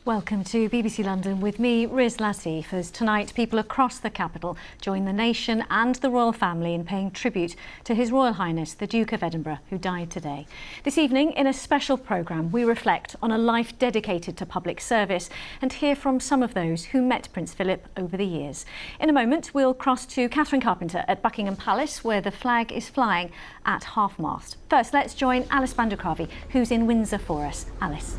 Welcome to BBC London with me, Riz Latif, as tonight people across the capital join the nation and the royal family in paying tribute to His Royal Highness the Duke of Edinburgh, who died today. This evening, in a special programme, we reflect on a life dedicated to public service and hear from some of those who met Prince Philip over the years. In a moment, we'll cross to Catherine Carpenter at Buckingham Palace, where the flag is flying at half-mast. First, let's join Alice Bandukravi, who's in Windsor for us. Alice.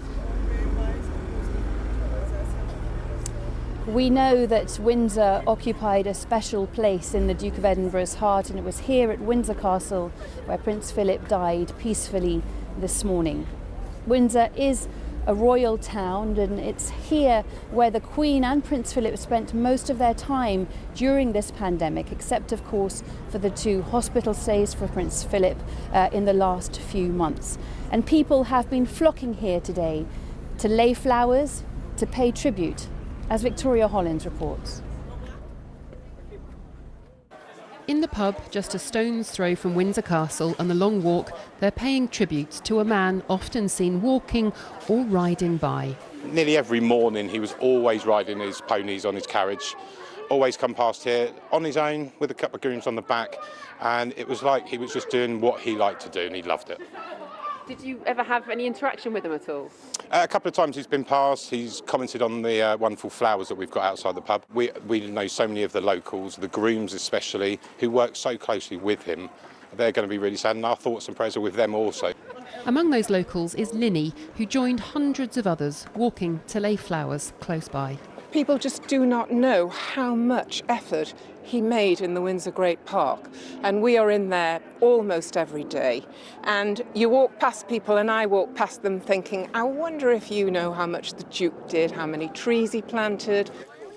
We know that Windsor occupied a special place in the Duke of Edinburgh's heart, and it was here at Windsor Castle where Prince Philip died peacefully this morning. Windsor is a royal town, and it's here where the Queen and Prince Philip spent most of their time during this pandemic, except of course for the 2 hospital stays for Prince Philip in the last few months. And people have been flocking here today to lay flowers, to pay tribute, as Victoria Hollins reports. In the pub, just a stone's throw from Windsor Castle and the Long Walk, they're paying tribute to a man often seen walking or riding by. Nearly every morning he was always riding his ponies on his carriage, always come past here on his own with a couple of grooms on the back, and it was like he was just doing what he liked to do and he loved it. Did you ever have any interaction with him at all? A couple of times he's been past, he's commented on the wonderful flowers that we've got outside the pub. We know so many of the locals, the grooms especially, who work so closely with him. They're going to be really sad, and our thoughts and prayers are with them also. Among those locals is Linny, who joined hundreds of others walking to lay flowers close by. People just do not know how much effort he made in the Windsor Great Park, and we are in there almost every day. And you walk past people, and I walk past them thinking, I wonder if you know how much the Duke did, how many trees he planted.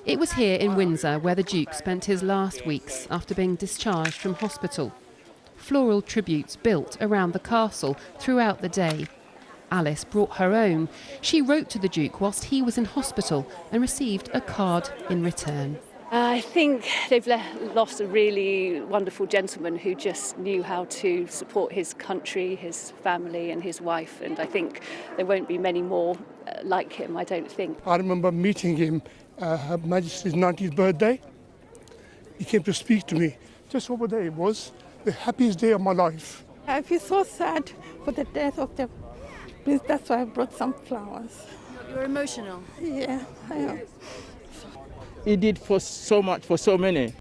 It was here in Windsor where the Duke spent his last weeks after being discharged from hospital. Floral tributes built around the castle throughout the day. Alice brought her own. She wrote to the Duke whilst he was in hospital and received a card in return. I think they've lost a really wonderful gentleman who just knew how to support his country, his family and his wife, and I think there won't be many more like him, I don't think. I remember meeting him Her Majesty's 90th birthday. He came to speak to me. Just over there it was, the happiest day of my life. I feel so sad for the death of the prince, that's why I brought some flowers. You're emotional? Yeah, I am. He did for so much, for so many.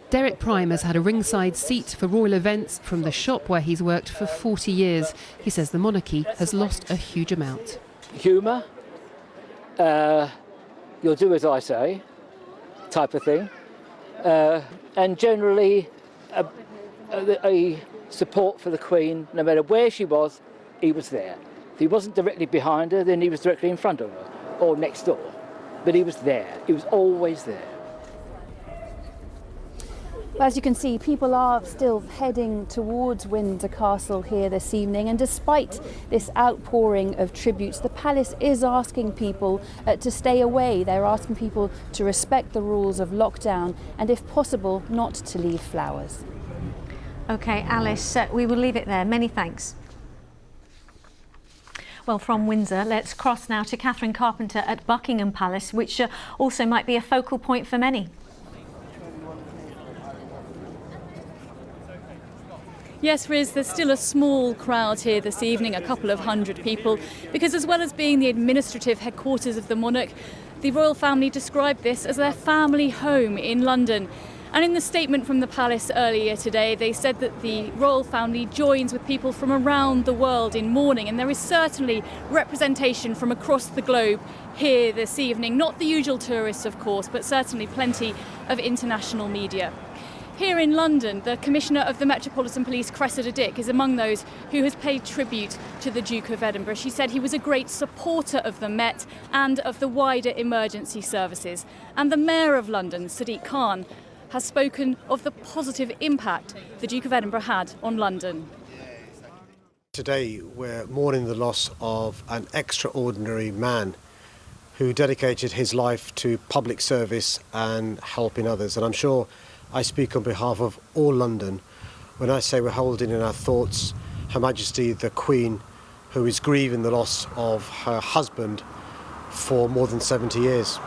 Derek Prime has had a ringside seat for royal events from the shop where he's worked for 40 years. He says the monarchy has lost a huge amount. Humour, you'll do as I say, type of thing, and generally a support for the Queen. No matter where she was, he was there. If he wasn't directly behind her, then he was directly in front of her or next door. But he was there. He was always there. As you can see, people are still heading towards Windsor Castle here this evening, and despite this outpouring of tributes, the palace is asking people to stay away. They're asking people to respect the rules of lockdown and, if possible, not to leave flowers. OK, Alice, we will leave it there. Many thanks. Well, from Windsor, let's cross now to Catherine Carpenter at Buckingham Palace, which also might be a focal point for many. Yes, Riz, there's still a small crowd here this evening, a couple of hundred people, because as well as being the administrative headquarters of the monarch, the royal family described this as their family home in London. And in the statement from the palace earlier today, they said that the royal family joins with people from around the world in mourning, and there is certainly representation from across the globe here this evening. Not the usual tourists, of course, but certainly plenty of international media. Here in London, the Commissioner of the Metropolitan Police, Cressida Dick, is among those who has paid tribute to the Duke of Edinburgh. She said he was a great supporter of the Met and of the wider emergency services. And the Mayor of London, Sadiq Khan, has spoken of the positive impact the Duke of Edinburgh had on London. Today we're mourning the loss of an extraordinary man who dedicated his life to public service and helping others. And I'm sure I speak on behalf of all London when I say we're holding in our thoughts Her Majesty the Queen, who is grieving the loss of her husband for more than 70 years.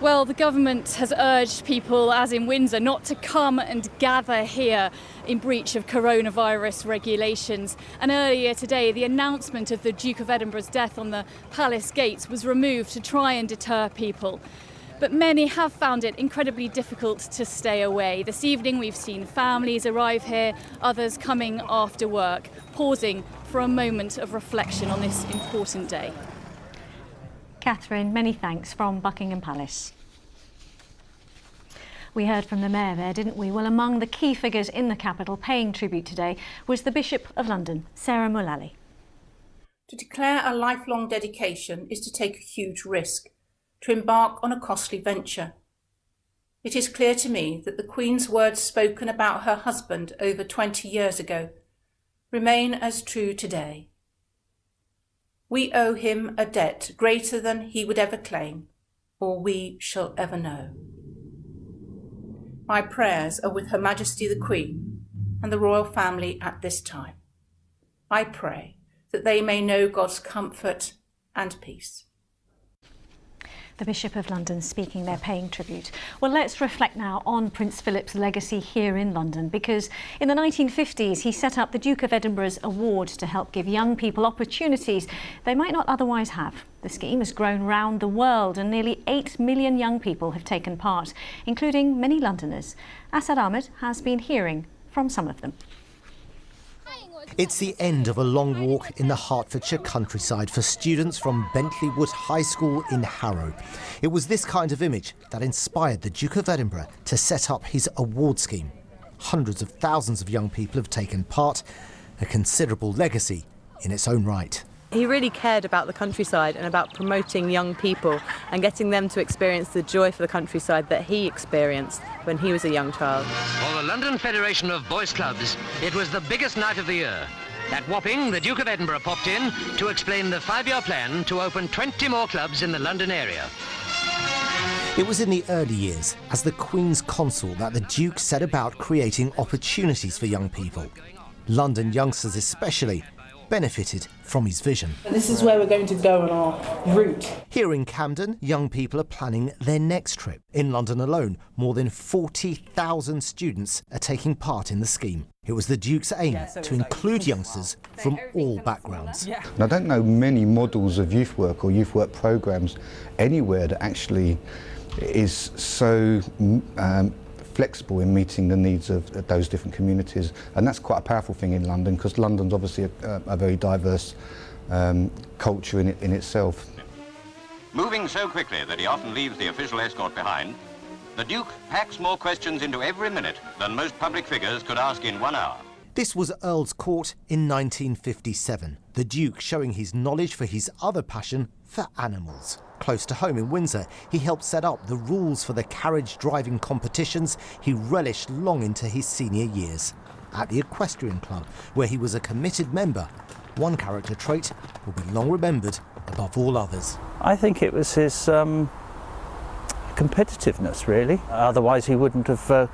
Well, the government has urged people, as in Windsor, not to come and gather here in breach of coronavirus regulations. And earlier today, the announcement of the Duke of Edinburgh's death on the palace gates was removed to try and deter people. But many have found it incredibly difficult to stay away. This evening we've seen families arrive here, others coming after work, pausing for a moment of reflection on this important day. Catherine, many thanks from Buckingham Palace. We heard from the Mayor there, didn't we? Well, among the key figures in the capital paying tribute today was the Bishop of London, Sarah Mullally. To declare a lifelong dedication is to take a huge risk, to embark on a costly venture. It is clear to me that the Queen's words spoken about her husband over 20 years ago remain as true today. We owe him a debt greater than he would ever claim, or we shall ever know. My prayers are with Her Majesty the Queen and the royal family at this time. I pray that they may know God's comfort and peace. The Bishop of London speaking there, paying tribute. Well, let's reflect now on Prince Philip's legacy here in London, because in the 1950s he set up the Duke of Edinburgh's award to help give young people opportunities they might not otherwise have. The scheme has grown round the world and nearly 8 million young people have taken part, including many Londoners. Asad Ahmed has been hearing from some of them. It's the end of a long walk in the Hertfordshire countryside for students from Bentley Wood High School in Harrow. It was this kind of image that inspired the Duke of Edinburgh to set up his award scheme. Hundreds of thousands of young people have taken part, a considerable legacy in its own right. He really cared about the countryside and about promoting young people and getting them to experience the joy for the countryside that he experienced when he was a young child. For the London Federation of Boys Clubs, it was the biggest night of the year. At Wapping, the Duke of Edinburgh popped in to explain the 5-year plan to open 20 more clubs in the London area. It was in the early years, as the Queen's Consort, that the Duke set about creating opportunities for young people. London youngsters especially benefited from his vision. This is where we're going to go on our route. Here in Camden, young people are planning their next trip. In London alone, more than 40,000 students are taking part in the scheme. It was the Duke's aim to include youngsters from all backgrounds. I don't know many models of youth work or youth work programmes anywhere that actually is so flexible in meeting the needs of those different communities, and that's quite a powerful thing in London, because London's obviously a very diverse culture in itself. Moving so quickly that he often leaves the official escort behind, the Duke packs more questions into every minute than most public figures could ask in 1 hour. This was Earl's Court in 1957, the Duke showing his knowledge for his other passion for animals. Close to home in Windsor, he helped set up the rules for the carriage driving competitions he relished long into his senior years. At the Equestrian Club, where he was a committed member, one character trait will be long remembered above all others. I think it was his competitiveness, really. Otherwise he wouldn't have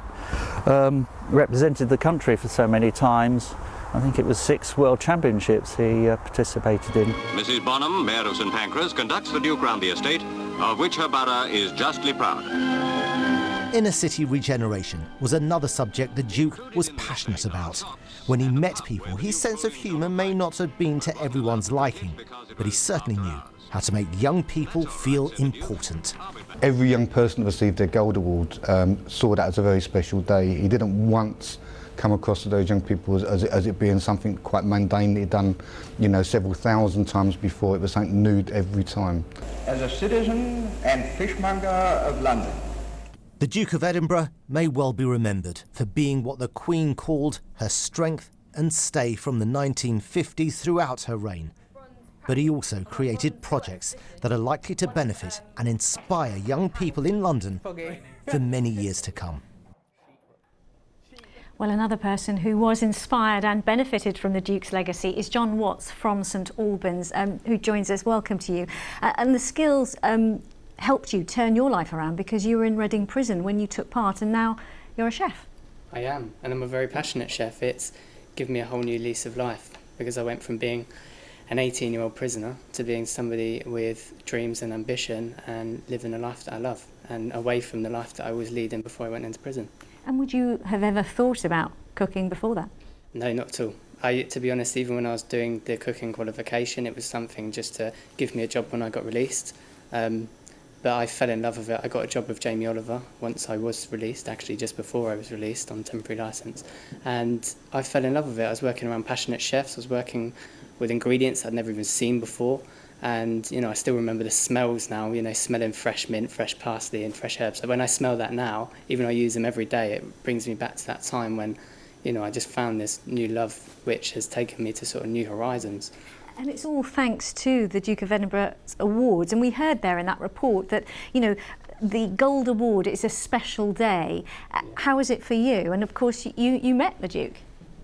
represented the country for so many times. I think it was 6 World Championships he participated in. Mrs. Bonham, Mayor of St Pancras, conducts the Duke round the estate, of which her borough is justly proud. Inner city regeneration was another subject the Duke was passionate about. When he met people, his sense of humour may not have been to everyone's liking, but he certainly knew how to make young people feel important. Every young person that received their Gold Award saw that as a very special day. He didn't once come across to those young people as it being something quite mundane that he'd done, you know, several thousand times before. It was something new every time. As a citizen and fishmonger of London. The Duke of Edinburgh may well be remembered for being what the Queen called her strength and stay from the 1950s throughout her reign. But he also created projects that are likely to benefit and inspire young people in London for many years to come. Well, another person who was inspired and benefited from the Duke's legacy is John Watts from St Albans, who joins us. Welcome to you. And the skills helped you turn your life around, because you were in Reading Prison when you took part, and now you're a chef. I am, and I'm a very passionate chef. It's given me a whole new lease of life, because I went from being an 18-year-old prisoner to being somebody with dreams and ambition and living a life that I love, and away from the life that I was leading before I went into prison. And would you have ever thought about cooking before that? No, not at all. To be honest, even when I was doing the cooking qualification, it was something just to give me a job when I got released. But I fell in love with it. I got a job with Jamie Oliver once I was released, actually just before I was released on temporary licence. And I fell in love with it. I was working around passionate chefs. I was working with ingredients I'd never even seen before. And, you know, I still remember the smells now, you know, smelling fresh mint, fresh parsley and fresh herbs. So when I smell that now, even though I use them every day, it brings me back to that time when, you know, I just found this new love which has taken me to sort of new horizons. And it's all thanks to the Duke of Edinburgh's awards. And we heard there in that report that, you know, the Gold Award is a special day. How is it for you? And of course, you met the Duke.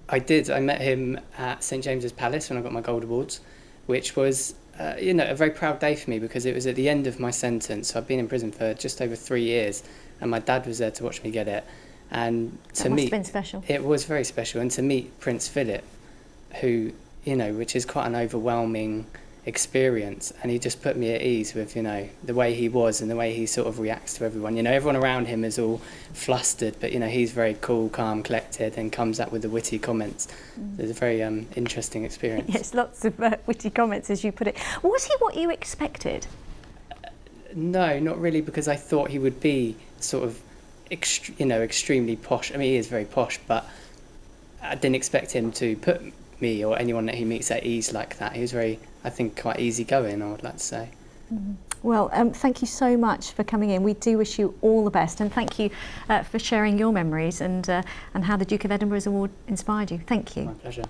I did. I met him at St James's Palace when I got my Gold Awards, which was, you know, a very proud day for me because it was at the end of my sentence. So I've been in prison for just over 3 years, and my dad was there to watch me get it. And to That must meet, have been special. It was very special, and to meet Prince Philip, who, you know, which is quite an overwhelming experience, and he just put me at ease with, you know, the way he was and the way he sort of reacts to everyone. You know, everyone around him is all flustered, but, you know, he's very cool, calm, collected, and comes up with the witty comments. So it's a very interesting experience. Yes, lots of witty comments, as you put it. Was he what you expected? No, not really, because I thought he would be sort of, you know, extremely posh. I mean, he is very posh, but I didn't expect him to put me or anyone that he meets at ease like that. He was very, I think, quite easygoing, I would like to say. Well, thank you so much for coming in. We do wish you all the best, and thank you for sharing your memories and how the Duke of Edinburgh's award inspired you. Thank you. My pleasure.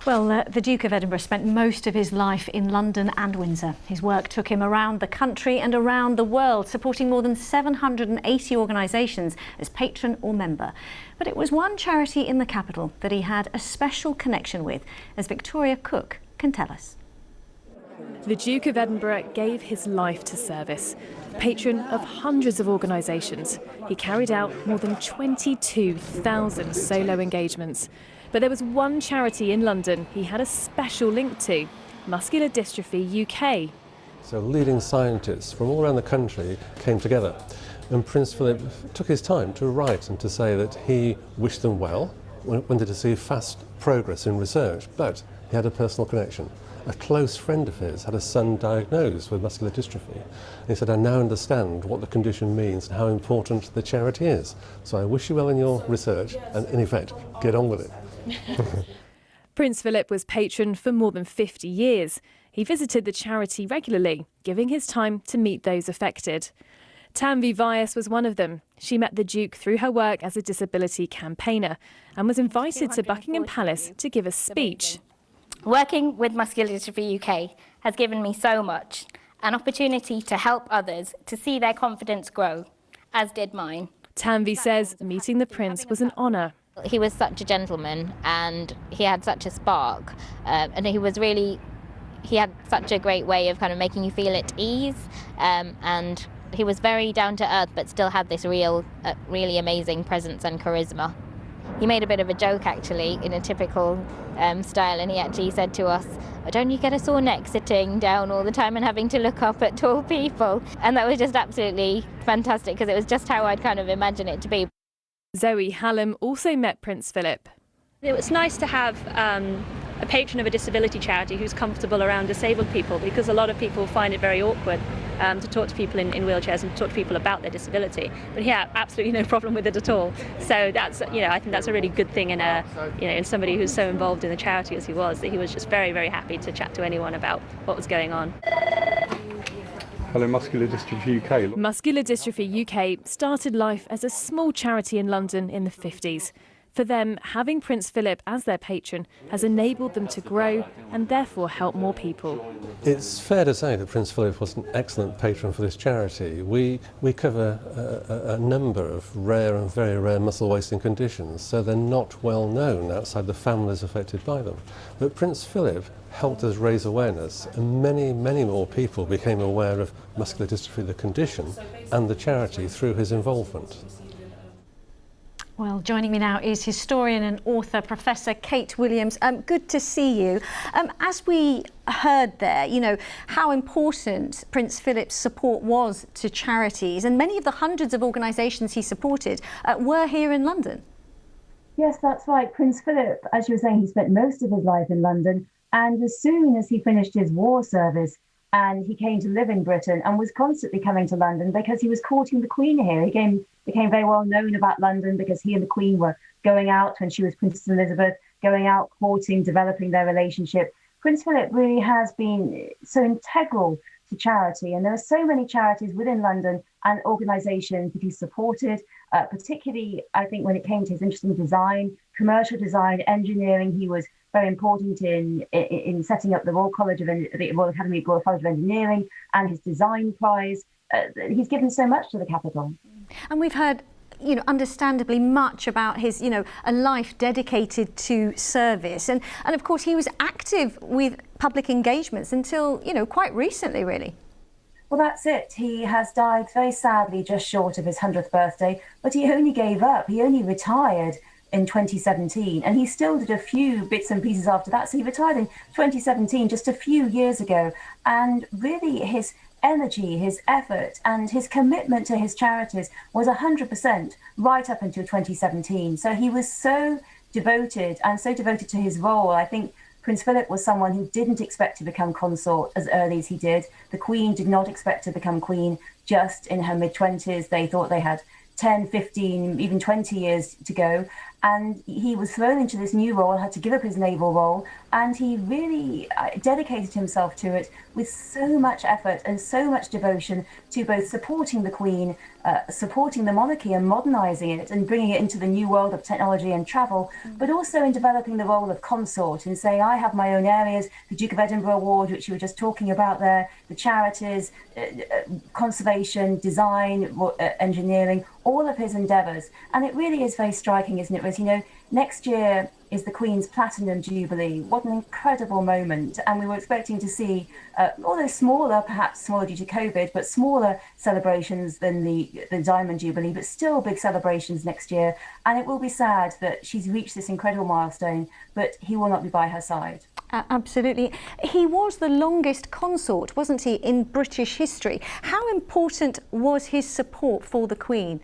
Well, the Duke of Edinburgh spent most of his life in London and Windsor. His work took him around the country and around the world, supporting more than 780 organisations as patron or member. But it was one charity in the capital that he had a special connection with, as Victoria Cook can tell us. The Duke of Edinburgh gave his life to service. Patron of hundreds of organisations, he carried out more than 22,000 solo engagements. But there was one charity in London he had a special link to, Muscular Dystrophy UK. So leading scientists from all around the country came together, and Prince Philip took his time to write and to say that he wished them well, wanted to see fast progress in research, but he had a personal connection. A close friend of his had a son diagnosed with muscular dystrophy. And he said, I now understand what the condition means and how important the charity is. So I wish you well in your research and, in effect, get on with it. Prince Philip was patron for more than 50 years. He visited the charity regularly, giving his time to meet those affected. Tanvi Vyas was one of them. She met the Duke through her work as a disability campaigner and was invited to Buckingham Palace to give a speech. Working with Muscular Dystrophy UK has given me so much, an opportunity to help others to see their confidence grow, as did mine. Tanvi says meeting the Prince was an honour. He was such a gentleman and he had such a spark, and he had such a great way of kind of making you feel at ease, and he was very down to earth but still had this really amazing presence and charisma. He made a bit of a joke actually in a typical style, and he actually said to us, don't you get a sore neck sitting down all the time and having to look up at tall people? And that was just absolutely fantastic because it was just how I'd kind of imagine it to be. Zoe Hallam also met Prince Philip. It was nice to have a patron of a disability charity who's comfortable around disabled people, because a lot of people find it very awkward to talk to people in wheelchairs and to talk to people about their disability. But he had absolutely no problem with it at all. So that's, you know, I think that's a really good thing in in somebody who's so involved in the charity as he was, that he was just very, very happy to chat to anyone about what was going on. Hello, Muscular Dystrophy UK. Muscular Dystrophy UK started life as a small charity in London in the 50s. For them, having Prince Philip as their patron has enabled them to grow and therefore help more people. It's fair to say that Prince Philip was an excellent patron for this charity. We cover a number of rare and very rare muscle wasting conditions, so they're not well known outside the families affected by them. But Prince Philip helped us raise awareness, and many, many more people became aware of muscular dystrophy, the condition, and the charity through his involvement. Well, joining me now is historian and author Professor Kate Williams. Good to see you. As we heard there, you know, how important Prince Philip's support was to charities, and many of the hundreds of organisations he supported were here in London. Yes, that's right. Prince Philip, as you were saying, he spent most of his life in London, and as soon as he finished his war service and he came to live in Britain and was constantly coming to London because he was courting the Queen here. He became very well known about London because he and the Queen were going out when she was Princess Elizabeth, going out, courting, developing their relationship. Prince Philip really has been so integral to charity, and there are so many charities within London and organisations that he supported, particularly, I think, when it came to his interest in design, commercial design, engineering. He was very important in setting up the Royal Academy Royal College of Engineering and his design prize. He's given so much to the capital. And we've heard, you know, understandably much about his, you know, a life dedicated to service. And of course, he was active with public engagements until, you know, quite recently, really. Well, that's it. He has died very sadly just short of his 100th birthday, but he only gave up. He only retired in 2017, and he still did a few bits and pieces after that. So he retired in 2017, just a few years ago. And really his energy, his effort and his commitment to his charities was 100% right up until 2017. So he was so devoted to his role. I think Prince Philip was someone who didn't expect to become consort as early as he did. The Queen did not expect to become Queen just in her mid-20s. They thought they had 10, 15, even 20 years to go. And he was thrown into this new role, had to give up his naval role, and he really dedicated himself to it with so much effort and so much devotion to both supporting the Queen, supporting the monarchy and modernising it and bringing it into the new world of technology and travel, but also in developing the role of consort and saying, I have my own areas, the Duke of Edinburgh Award, which you were just talking about there, the charities, conservation, design, engineering, all of his endeavours. And it really is very striking, isn't it, Riz? You know, next year is the Queen's Platinum Jubilee. What an incredible moment. And we were expecting to see, although smaller, perhaps smaller due to COVID, but smaller celebrations than the Diamond Jubilee, but still big celebrations next year. And it will be sad that she's reached this incredible milestone, but he will not be by her side. Absolutely. He was the longest consort, wasn't he, in British history. How important was his support for the Queen?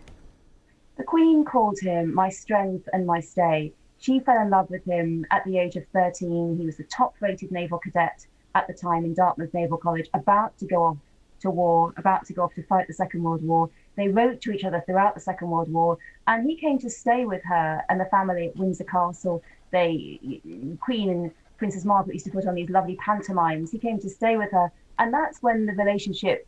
The Queen called him my strength and my stay. She fell in love with him at the age of 13. He was the top-rated naval cadet at the time in Dartmouth Naval College, about to go off to war, about to go off to fight the Second World War. They wrote to each other throughout the Second World War, and he came to stay with her and the family at Windsor Castle. Queen and Princess Margaret used to put on these lovely pantomimes. He came to stay with her, and that's when the relationship,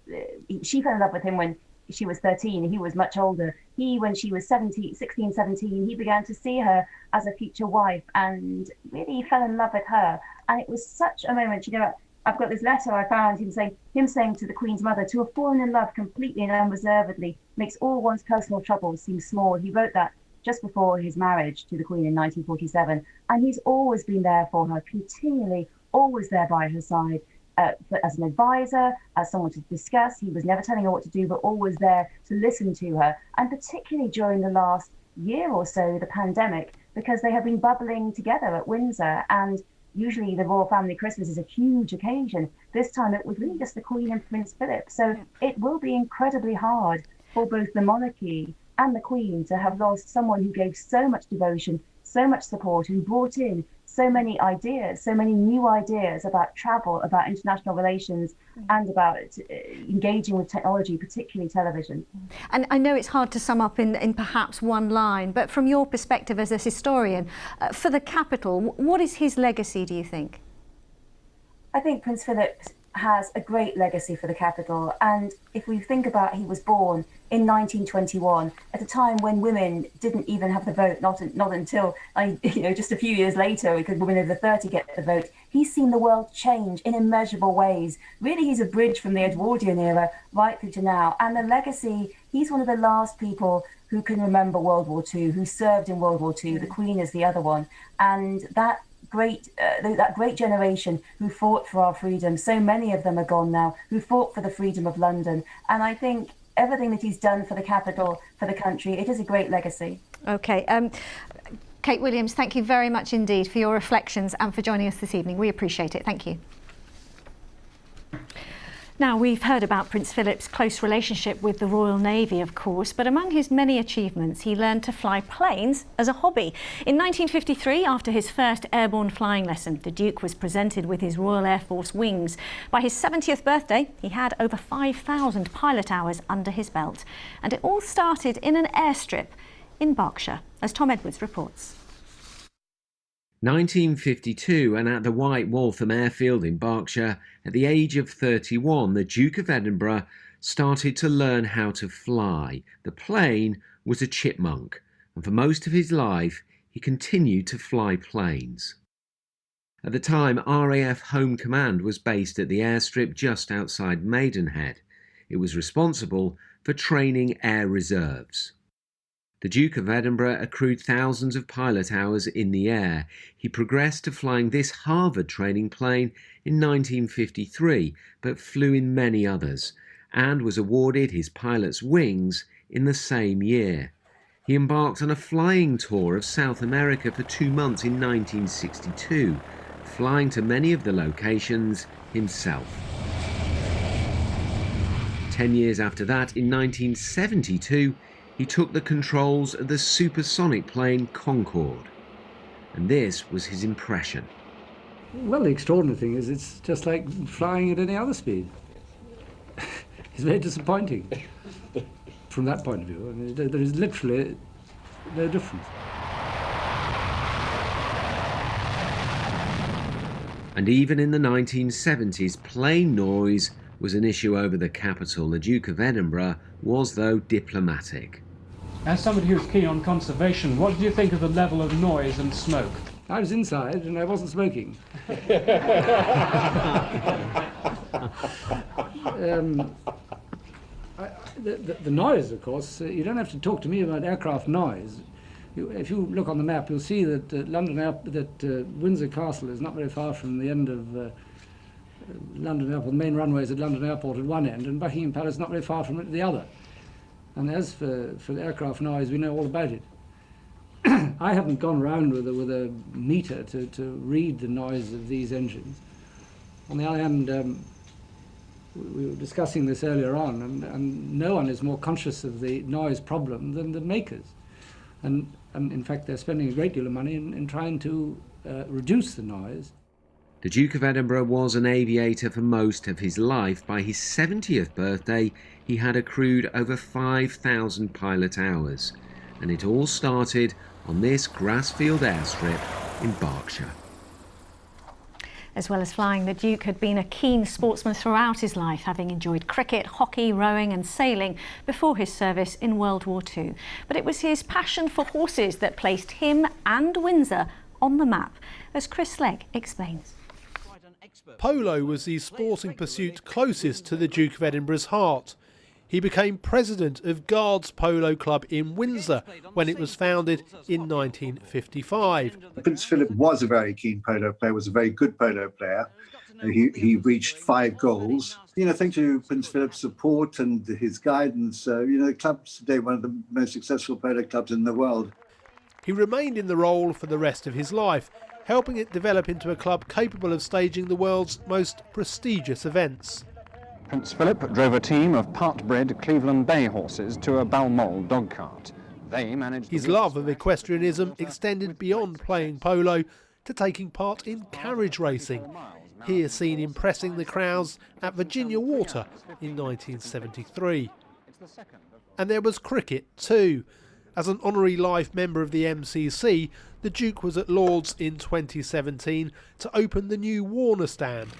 she fell in love with him when she was 13, he was much older. When she was 16, 17, he began to see her as a future wife and really fell in love with her. And it was such a moment. You know, I've got this letter I found him saying to the Queen's mother, to have fallen in love completely and unreservedly makes all one's personal troubles seem small. He wrote that just before his marriage to the Queen in 1947. And he's always been there for her, continually, always there by her side. But as an advisor, as someone to discuss, he was never telling her what to do, but always there to listen to her. And particularly during the last year or so, the pandemic, because they have been bubbling together at Windsor. And usually the royal family Christmas is a huge occasion. This time it was really just the Queen and Prince Philip. So it will be incredibly hard for both the monarchy and the Queen to have lost someone who gave so much devotion, so much support, and brought in so many ideas, so many new ideas about travel, about international relations, and about engaging with technology, particularly television. And I know it's hard to sum up in perhaps one line, but from your perspective as a historian, for the capital, what is his legacy, do you think? I think Prince Philip has a great legacy for the capital. And if we think about, he was born in 1921 at a time when women didn't even have the vote, not until just a few years later, because women over 30 get the vote. He's seen the world change in immeasurable ways. Really, he's a bridge from the Edwardian era right through to now. And the legacy, he's one of the last people who can remember World War II, who served in World War II. The Queen is the other one. And that great generation who fought for our freedom, so many of them are gone now, who fought for the freedom of London. And I think everything that he's done for the capital, for the country, it is a great legacy. OK. Kate Williams, thank you very much indeed for your reflections and for joining us this evening. We appreciate it. Thank you. Now, we've heard about Prince Philip's close relationship with the Royal Navy, of course, but among his many achievements, he learned to fly planes as a hobby. In 1953, after his first airborne flying lesson, the Duke was presented with his Royal Air Force wings. By his 70th birthday, he had over 5,000 pilot hours under his belt. And it all started in an airstrip in Berkshire, as Tom Edwards reports. 1952, and at the White Waltham Airfield in Berkshire, at the age of 31, the Duke of Edinburgh started to learn how to fly. The plane was a Chipmunk, and for most of his life, he continued to fly planes. At the time, RAF Home Command was based at the airstrip just outside Maidenhead. It was responsible for training air reserves. The Duke of Edinburgh accrued thousands of pilot hours in the air. He progressed to flying this Harvard training plane in 1953, but flew in many others, and was awarded his pilot's wings in the same year. He embarked on a flying tour of South America for 2 months in 1962, flying to many of the locations himself. 10 years after that, in 1972, he took the controls of the supersonic plane Concorde. And this was his impression. Well, the extraordinary thing is it's just like flying at any other speed. It's very disappointing from that point of view. I mean, there is literally no difference. And even in the 1970s, plane noise was an issue over the capital. The Duke of Edinburgh was, though, diplomatic. As somebody who's keen on conservation, what did you think of the level of noise and smoke? I was inside and I wasn't smoking. The noise, of course, you don't have to talk to me about aircraft noise. If you look on the map, you'll see that Windsor Castle is not very far from the end of London Airport. The main runway is at London Airport at one end, and Buckingham Palace is not very far from it at the other. And as for the aircraft noise, we know all about it. I haven't gone around with a meter to read the noise of these engines. On the other hand, we were discussing this earlier on, and no one is more conscious of the noise problem than the makers. And in fact, they're spending a great deal of money in trying to reduce the noise. The Duke of Edinburgh was an aviator for most of his life. By his 70th birthday, he had accrued over 5,000 pilot hours. And it all started on this Grassfield airstrip in Berkshire. As well as flying, the Duke had been a keen sportsman throughout his life, having enjoyed cricket, hockey, rowing and sailing before his service in World War II. But it was his passion for horses that placed him and Windsor on the map, as Chris Legg explains. Polo was the sporting pursuit closest to the Duke of Edinburgh's heart. He became president of Guards Polo Club in Windsor when it was founded in 1955. Prince Philip was a very keen polo player, was a very good polo player. He reached 5 goals. Thanks to Prince Philip's support and his guidance, the club's today one of the most successful polo clubs in the world. He remained in the role for the rest of his life, helping it develop into a club capable of staging the world's most prestigious events. Prince Philip drove a team of part-bred Cleveland Bay horses to a Balmoral dog cart. They managed. His love of equestrianism extended beyond playing polo to taking part in carriage racing. Here seen impressing the crowds at Virginia Water in 1973. And there was cricket too. As an honorary life member of the MCC, the Duke was at Lord's in 2017 to open the new Warner stand.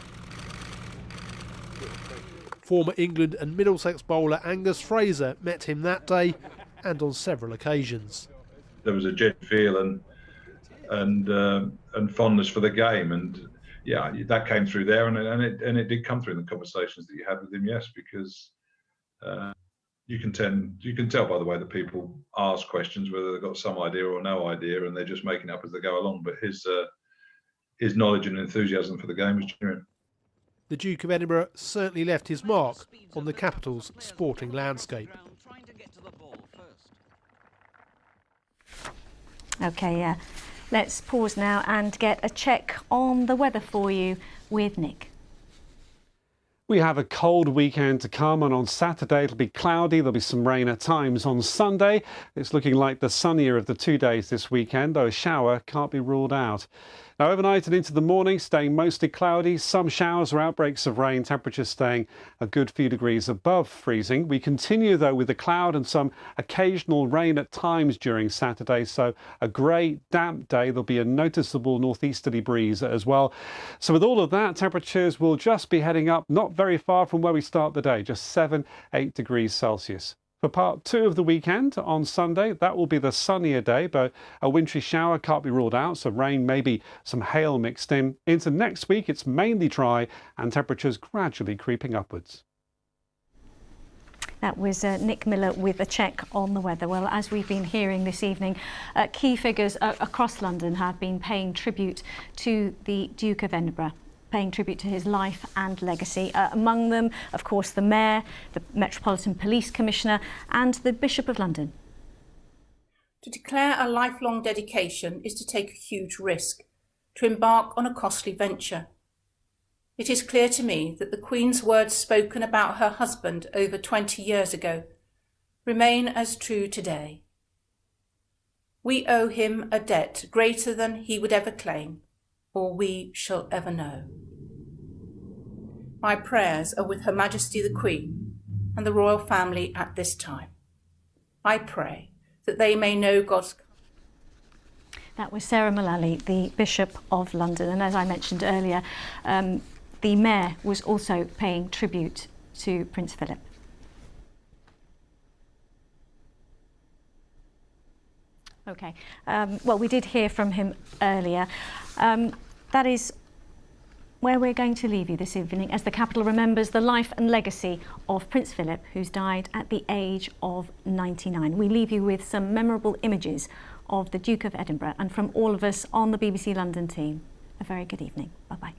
Former England and Middlesex bowler Angus Fraser met him that day and on several occasions. There was a genuine feel and fondness for the game, and yeah, that came through there, and it did come through in the conversations that you had with him. Yes, because you can tell by the way that people ask questions whether they've got some idea or no idea, and they're just making it up as they go along. But his knowledge and enthusiasm for the game was genuine. The Duke of Edinburgh certainly left his mark on the capital's sporting landscape. OK, let's pause now and get a check on the weather for you with Nick. We have a cold weekend to come, and on Saturday it'll be cloudy. There'll be some rain at times. On Sunday, it's looking like the sunnier of the 2 days this weekend, though a shower can't be ruled out. Now, overnight and into the morning, staying mostly cloudy. Some showers or outbreaks of rain, temperatures staying a good few degrees above freezing. We continue, though, with the cloud and some occasional rain at times during Saturday. So a grey, damp day. There'll be a noticeable northeasterly breeze as well. So with all of that, temperatures will just be heading up, not very far from where we start the day, just 7-8 degrees Celsius. For part 2 of the weekend, on Sunday, that will be the sunnier day, but a wintry shower can't be ruled out, so rain, maybe some hail mixed in. Into next week, it's mainly dry and temperatures gradually creeping upwards. That was Nick Miller with a check on the weather. Well, as we've been hearing this evening, key figures across London have been paying tribute to the Duke of Edinburgh, paying tribute to his life and legacy. Among them, of course, the Mayor, the Metropolitan Police Commissioner and the Bishop of London. To declare a lifelong dedication is to take a huge risk, to embark on a costly venture. It is clear to me that the Queen's words spoken about her husband over 20 years ago remain as true today. We owe him a debt greater than he would ever claim, or we shall ever know. My prayers are with Her Majesty the Queen and the royal family at this time. I pray that they may know God's. That was Sarah Mullally, the Bishop of London, and as I mentioned earlier, the Mayor was also paying tribute to Prince Philip. OK, well, we did hear from him earlier. That is where we're going to leave you this evening as the capital remembers the life and legacy of Prince Philip, who's died at the age of 99. We leave you with some memorable images of the Duke of Edinburgh, and from all of us on the BBC London team, a very good evening. Bye-bye.